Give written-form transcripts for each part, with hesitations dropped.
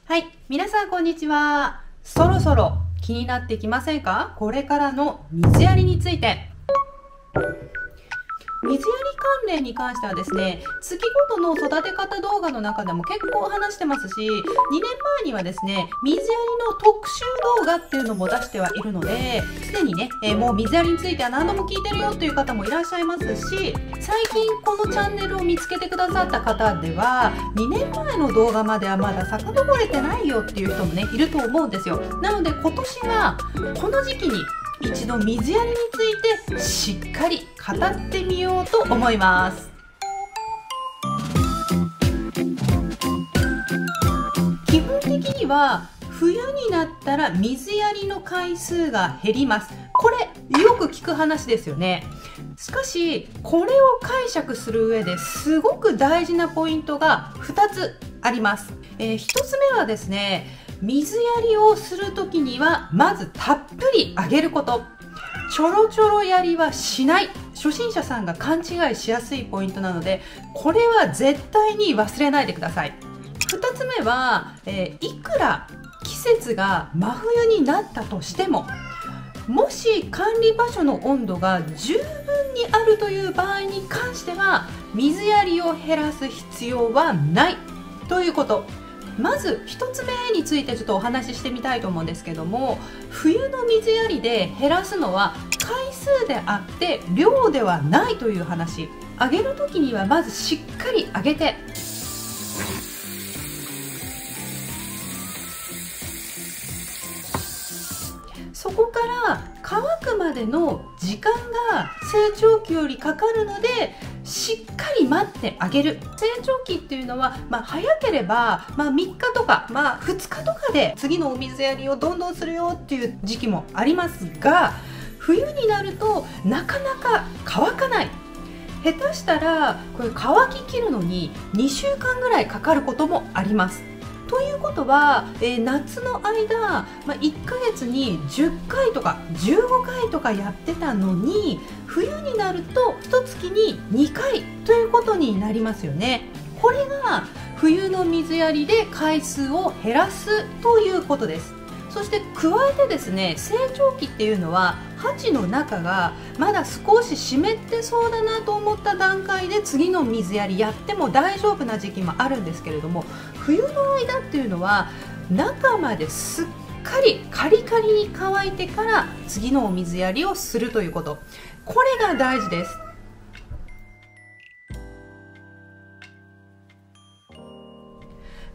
はい、皆さんこんにちは。そろそろ気になってきませんか？これからの水やりについて。水やり関連に関してはですね、月ごとの育て方動画の中でも結構話してますし、2年前にはですね、水やりの特集動画っていうのも出してはいるので、すでにね、もう水やりについては何度も聞いてるよという方もいらっしゃいますし、最近このチャンネルを見つけてくださった方では、2年前の動画まではまだ遡れてないよっていう人もね、いると思うんですよ。なので今年はこの時期に一度水やりについてしっかり語ってみようと思います。基本的には冬になったら水やりの回数が減ります。これよく聞く話ですよね。しかしこれを解釈する上ですごく大事なポイントが2つあります。1つ目はですね、水やりをする時にはまずたっぷりあげること。ちょろちょろやりはしない。初心者さんが勘違いしやすいポイントなので、これは絶対に忘れないでください。2つ目は、いくら季節が真冬になったとしても、もし管理場所の温度が十分にあるという場合に関しては水やりを減らす必要はないということ。まず1つ目についてちょっとお話ししてみたいと思うんですけども、冬の水やりで減らすのは回数であって量ではないという話。あげる時にはまずしっかりあげて、そこから乾くまでの時間が成長期よりかかるので、しっかり待ってあげる。成長期っていうのは、早ければ、3日とか、2日とかで次のお水やりをどんどんするよっていう時期もありますが、冬になるとなかなか乾かない。下手したらこれ乾ききるのに2週間ぐらいかかることもあります。ということは、夏の間、1ヶ月に10回とか15回とかやってたのに、冬になると1月に2回ということになりますよね。これが冬の水やりで回数を減らすということです。そして加えてですね、成長期っていうのは鉢の中がまだ少し湿ってそうだなと思った段階で次の水やりやっても大丈夫な時期もあるんですけれども、冬の間っていうのは中まですっかりカリカリに乾いてから次のお水やりをするということ、これが大事です。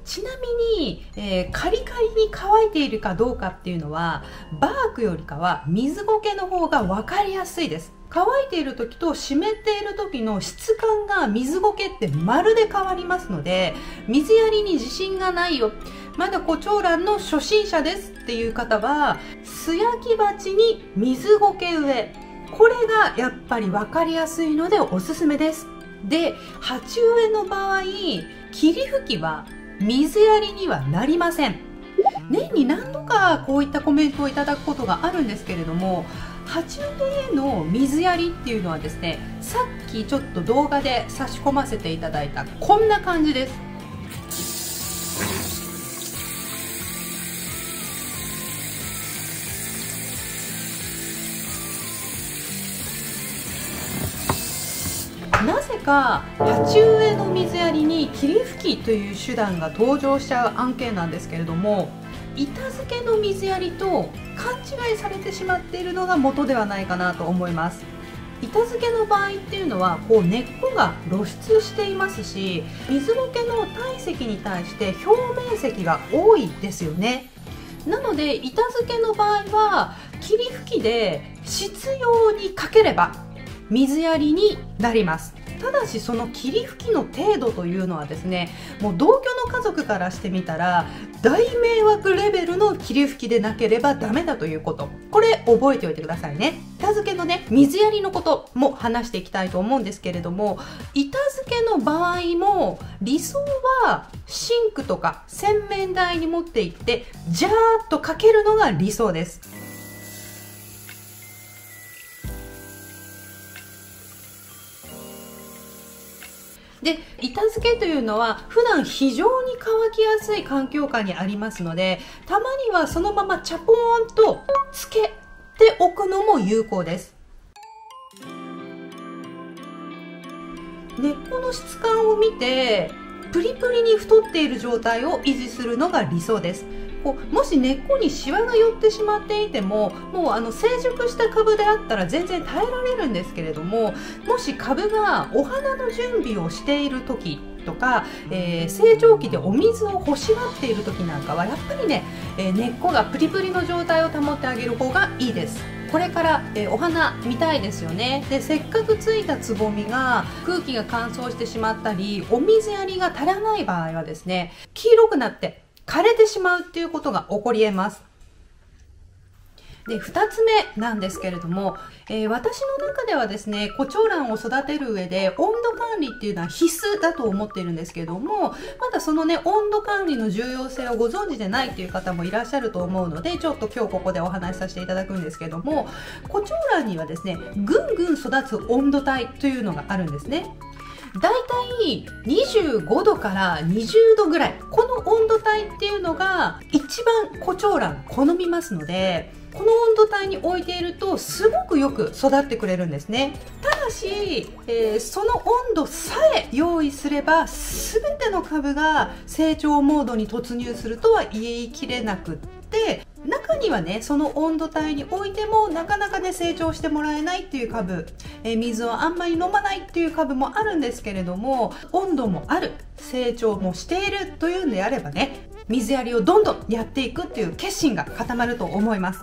ちなみに、カリカリに乾いているかどうかっていうのはバークよりかは水苔の方が分かりやすいです。乾いている時と湿っている時の質感が水苔ってまるで変わりますので、水やりに自信がないよ、まだコチョウランの初心者ですっていう方は素焼き鉢に水苔植え、これがやっぱり分かりやすいのでおすすめです。で、鉢植えの場合霧吹きは水やりにはなりません。年に何度かこういったコメントをいただくことがあるんですけれども、鉢植えの水やりっていうのはですね、さっきちょっと動画で差し込ませていただいたこんな感じです。なぜか鉢植えの水やりに霧吹きという手段が登場しちゃう案件なんですけれども、板付けの水やりと勘違いされてしまっているのが元ではないかなと思います。板付けの場合っていうのはこう根っこが露出していますし、水苔の体積に対して表面積が多いですよね。なので板付けの場合は霧吹きで必要にかければ水やりになります。ただしその霧吹きの程度というのはですね、もう同居の家族からしてみたら大迷惑レベルの霧吹きでなければダメだということ、これ覚えておいてくださいね。板付けのね、水やりのことも話していきたいと思うんですけれども、板付けの場合も理想はシンクとか洗面台に持っていってジャーッとかけるのが理想です。でで、板付けというのは普段非常に乾きやすい環境下にありますので、たまにはそのままチャポーンとつけておくのも有効です。根っこの質感を見てプリプリに太っている状態を維持するのが理想です。もし根っこにシワが寄ってしまっていても、もう成熟した株であったら全然耐えられるんですけれども、もし株がお花の準備をしている時とか、成長期でお水を欲しがっている時なんかはやっぱりね、根っこがプリプリの状態を保ってあげる方がいいです。これから、お花見たいですよね。で、せっかくついたつぼみが空気が乾燥してしまったり、お水やりが足らない場合はですね、黄色くなって枯れてしまうっていうことが起こり得ます。で、2つ目なんですけれども、私の中ではですね、コチョウランを育てる上で温度管理っていうのは必須だと思っているんですけれども、まだそのね、温度管理の重要性をご存知でないっていう方もいらっしゃると思うので、ちょっと今日ここでお話しさせていただくんですけれども、コチョウランにはですね、ぐんぐん育つ温度帯というのがあるんですね。だいたい25度から20度ぐらい、この温度帯っていうのが一番コチョウラン好みますので、この温度帯に置いているとすごくよく育ってくれるんですね。ただし、その温度さえ用意すれば全ての株が成長モードに突入するとは言い切れなくって、中にはね、その温度帯に置いてもなかなかね、成長してもらえないっていう株、水をあんまり飲まないっていう株もあるんですけれども、温度もある、成長もしているというんであればね、水やりをどんどんやっていくっていう決心が固まると思います。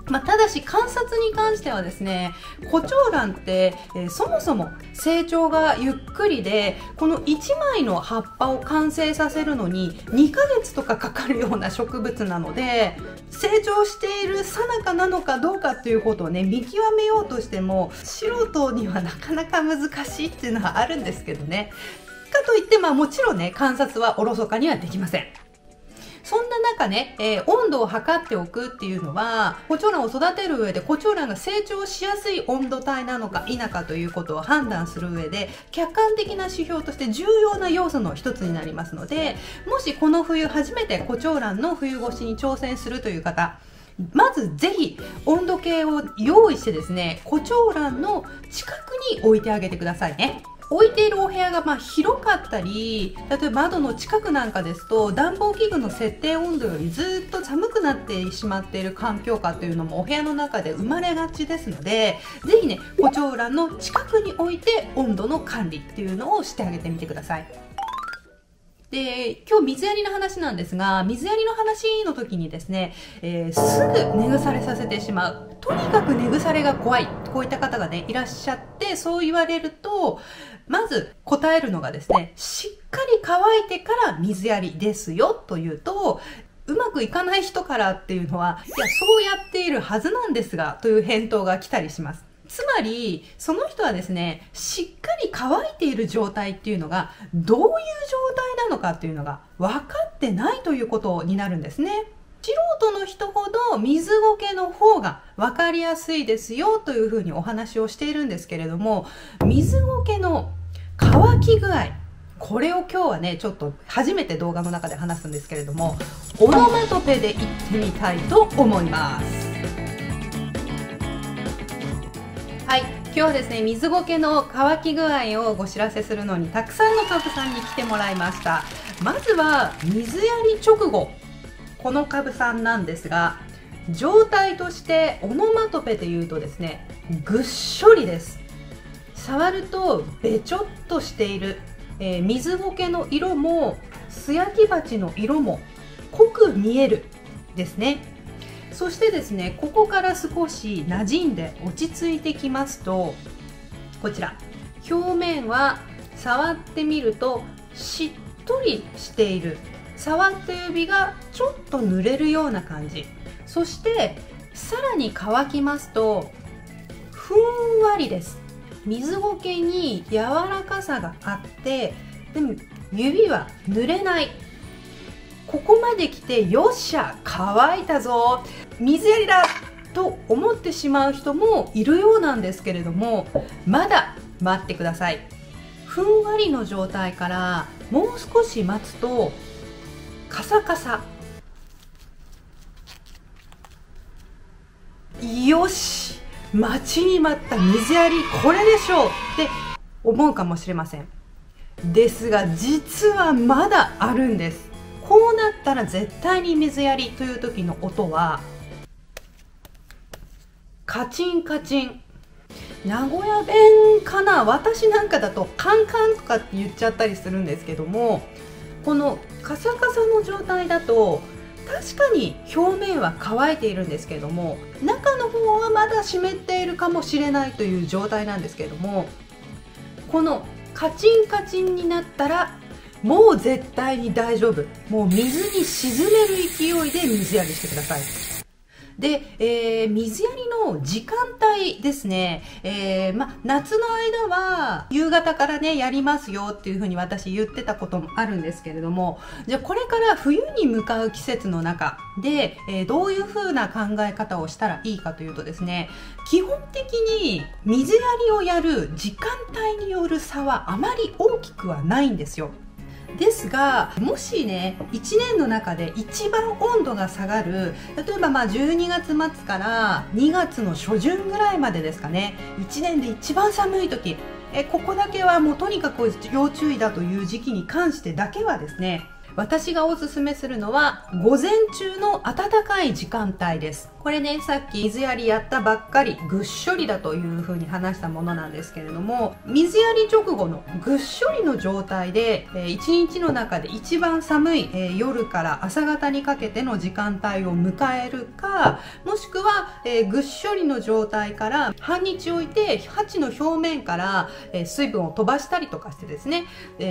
ただし観察に関してはですね、コチョウランって、そもそも成長がゆっくりで、この1枚の葉っぱを完成させるのに2ヶ月とかかかるような植物なので、成長している最中なのかどうかっていうことをね、見極めようとしても素人にはなかなか難しいっていうのはあるんですけどね。かといってもちろんね、観察はおろそかにはできません。そんな中ね、温度を測っておくっていうのは、コチョウランを育てる上でコチョウランが成長しやすい温度帯なのか否かということを判断する上で、客観的な指標として重要な要素の一つになりますので、もしこの冬初めてコチョウランの冬越しに挑戦するという方、まずぜひ温度計を用意してですね、コチョウランの近くに置いてあげてくださいね。置いているお部屋が広かったり、例えば窓の近くなんかですと暖房器具の設定温度よりずっと寒くなってしまっている環境下というのもお部屋の中で生まれがちですので、ぜひね、コチョウランの近くに置いて温度の管理っていうのをしてあげてみてください。で、今日水やりの話なんですが、水やりの話の時にですね、すぐ根腐れさせてしまう、とにかく根腐れが怖い、こういった方がねいらっしゃって、そう言われるとまず答えるのがですね、しっかり乾いてから水やりですよというと、うまくいかない人からっていうのは、いやそうやっているはずなんですがという返答が来たりします。つまりその人はですね、しっかり乾いている状態っていうのがどういう状態なのかっていうのが分かってないということになるんですね。素人の人ほど水苔の方が分かりやすいですよというふうにお話をしているんですけれども、水苔の乾き具合、これを今日はねちょっと初めて動画の中で話すんですけれども、オノマトペで言ってみたいと思います。はい、今日はですね、水苔の乾き具合をご知らせするのにたくさんの株さんに来てもらいました。まずは水やり直後、この株さんなんですが、状態としてオノマトペでいうとですね、ぐっしょりです。触るとべちょっとしている、水苔の色も素焼き鉢の色も濃く見えるですね。そしてですね、ここから少し馴染んで落ち着いてきますと、こちら表面は触ってみるとしっとりしている、触った指がちょっと濡れるような感じ。そしてさらに乾きますとふんわりです。水苔に柔らかさがあって、でも指は濡れない。ここまで来てよっしゃ乾いたぞ、水やりだと思ってしまう人もいるようなんですけれども、まだ待ってください。ふんわりの状態からもう少し待つとカサカサ。よし、待ちに待った水やりこれでしょうって思うかもしれません。ですが実はまだあるんです。こうなったら絶対に水やりという時の音はカチンカチン。名古屋弁かな、私なんかだとカンカンとかって言っちゃったりするんですけども、このカサカサの状態だと確かに表面は乾いているんですけれども、中の方はまだ湿っているかもしれないという状態なんですけれども、このカチンカチンになったらもう絶対に大丈夫。もう水に沈める勢いで水やりしてください。で、水やりの時間帯ですね。夏の間は夕方からねやりますよっていうふうに私言ってたこともあるんですけれども、じゃあこれから冬に向かう季節の中で、どういうふうな考え方をしたらいいかというとですね、基本的に水やりをやる時間帯による差はあまり大きくはないんですよ。ですが、もしね1年の中で一番温度が下がる、例えば12月末から2月の初旬ぐらいまでですかね、1年で一番寒い時、ここだけはもうとにかく要注意だという時期に関してだけはですね、私がおすすめするのは午前中の暖かい時間帯です。これね、さっき水やりやったばっかりぐっしょりだというふうに話したものなんですけれども、水やり直後のぐっしょりの状態で一日の中で一番寒い夜から朝方にかけての時間帯を迎えるか、もしくはぐっしょりの状態から半日置いて鉢の表面から水分を飛ばしたりとかしてですね、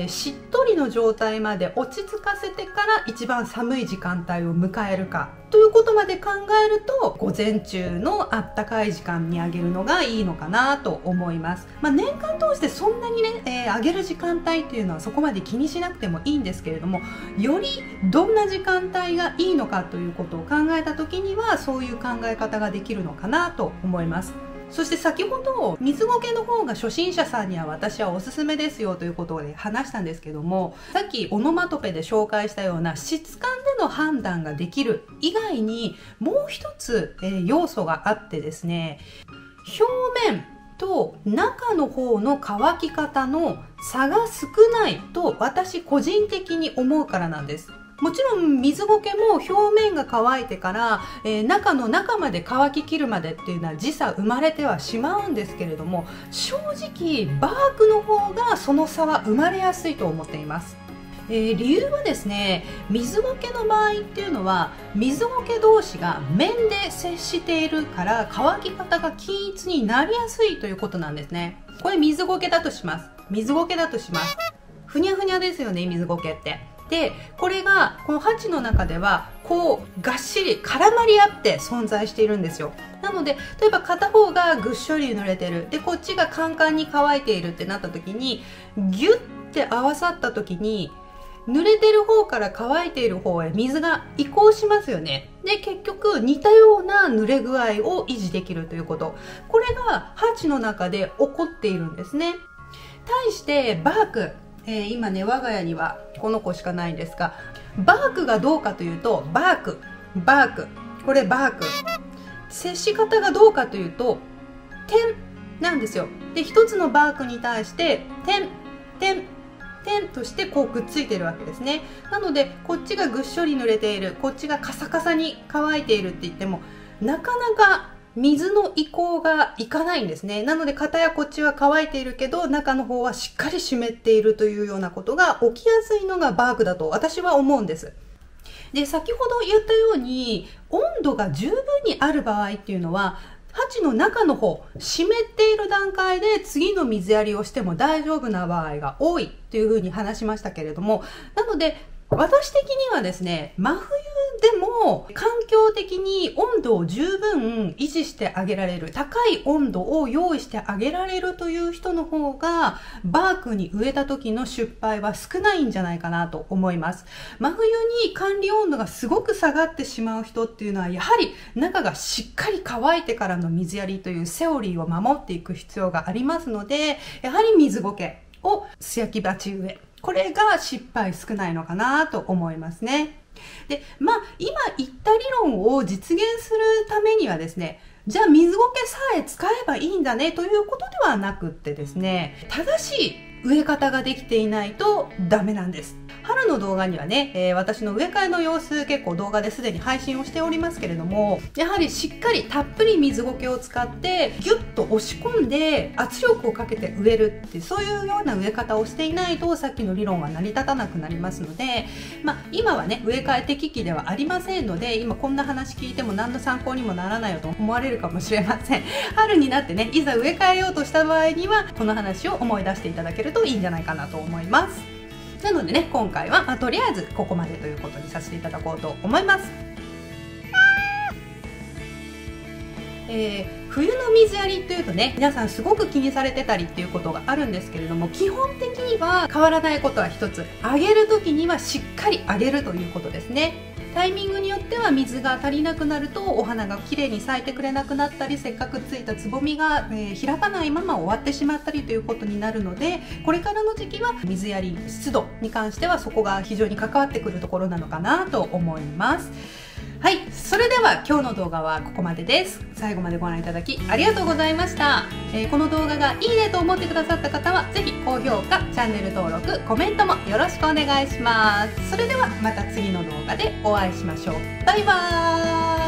しっとりの状態まで落ち着かせてから一番寒い時間帯を迎えるかということまで考えると、午前中のあったかい時間にあげるのがいいのかなと思います。年間通してそんなにね、あげる時間帯っていうのはそこまで気にしなくてもいいんですけれども、よりどんな時間帯がいいのかということを考えた時にはそういう考え方ができるのかなと思います。そして先ほど水苔の方が初心者さんには私はおすすめですよということで話したんですけども、さっきオノマトペで紹介したような質感での判断ができる以外にもう一つ、要素があってですね、表面と中の方の乾き方の差が少ないと私個人的に思うからなんです。もちろん水苔も表面が乾いてから、中の中まで乾ききるまでっていうのは時差生まれてはしまうんですけれども、正直バークの方がその差は生まれやすいと思っています。理由はですね、水苔の場合っていうのは水苔同士が面で接しているから乾き方が均一になりやすいということなんですね。これ水苔だとします。水苔だとします。ふにゃふにゃですよね、水苔って。で、これがこの鉢の中ではこうがっしり絡まり合って存在しているんですよ。なので例えば片方がぐっしょり濡れてる、でこっちがカンカンに乾いているってなった時にギュッて合わさった時に濡れてる方から乾いている方へ水が移行しますよね。で結局似たような濡れ具合を維持できるということ、これが鉢の中で起こっているんですね。対してバーク、今ね我が家にはこの子しかないんですが、バークがどうかというとバークこれバーク、接し方がどうかというと点なんですよ。で一つのバークに対して点としてこうくっついてるわけですね。なのでこっちがぐっしょり濡れている、こっちがカサカサに乾いているって言ってもなかなか水の移行がいかないんですね。なので片やこっちは乾いているけど中の方はしっかり湿っているというようなことが起きやすいのがバークだと私は思うんです。で先ほど言ったように温度が十分にある場合っていうのは鉢の中の方湿っている段階で次の水やりをしても大丈夫な場合が多いというふうに話しましたけれども、なので私的にはですね、真冬でも環境的に温度を十分維持してあげられる、高い温度を用意してあげられるという人の方がバークに植えた時の失敗は少ないんじゃないかなと思います。真冬に管理温度がすごく下がってしまう人っていうのはやはり中がしっかり乾いてからの水やりというセオリーを守っていく必要がありますので、やはり水苔を素焼き鉢植え、これが失敗少ないのかなと思いますね。で、今言った理論を実現するためにはですね、じゃあ水苔さえ使えばいいんだねということではなくってですね、正しい植え方ができていないとダメなんです。春の動画にはね、私の植え替えの様子結構動画ですでに配信をしておりますけれども、やはりしっかりたっぷり水苔を使ってギュッと押し込んで圧力をかけて植えるってそういうような植え方をしていないとさっきの理論は成り立たなくなりますので、今はね植え替え適期ではありませんので、今こんな話聞いても何の参考にもならないよと思われるかもしれません。春になってねいざ植え替えようとした場合にはこの話を思い出していただけるといいんじゃないかなと思います。なのでね今回は、とりあえずここまでということにさせていただこうと思います。冬の水やりというとね皆さんすごく気にされてたりっていうことがあるんですけれども、基本的には変わらないことは一つ、あげる時にはしっかりあげるということですね。タイミングによっては水が足りなくなるとお花がきれいに咲いてくれなくなったり、せっかくついたつぼみが、開かないまま終わってしまったりということになるので、これからの時期は水やり湿度に関してはそこが非常に関わってくるところなのかなと思います。はい、それでは今日の動画はここまでです。最後までご覧いただきありがとうございました。この動画がいいねと思ってくださった方はぜひ高評価、チャンネル登録、コメントもよろしくお願いします。それではまた次の動画でお会いしましょう。バイバーイ。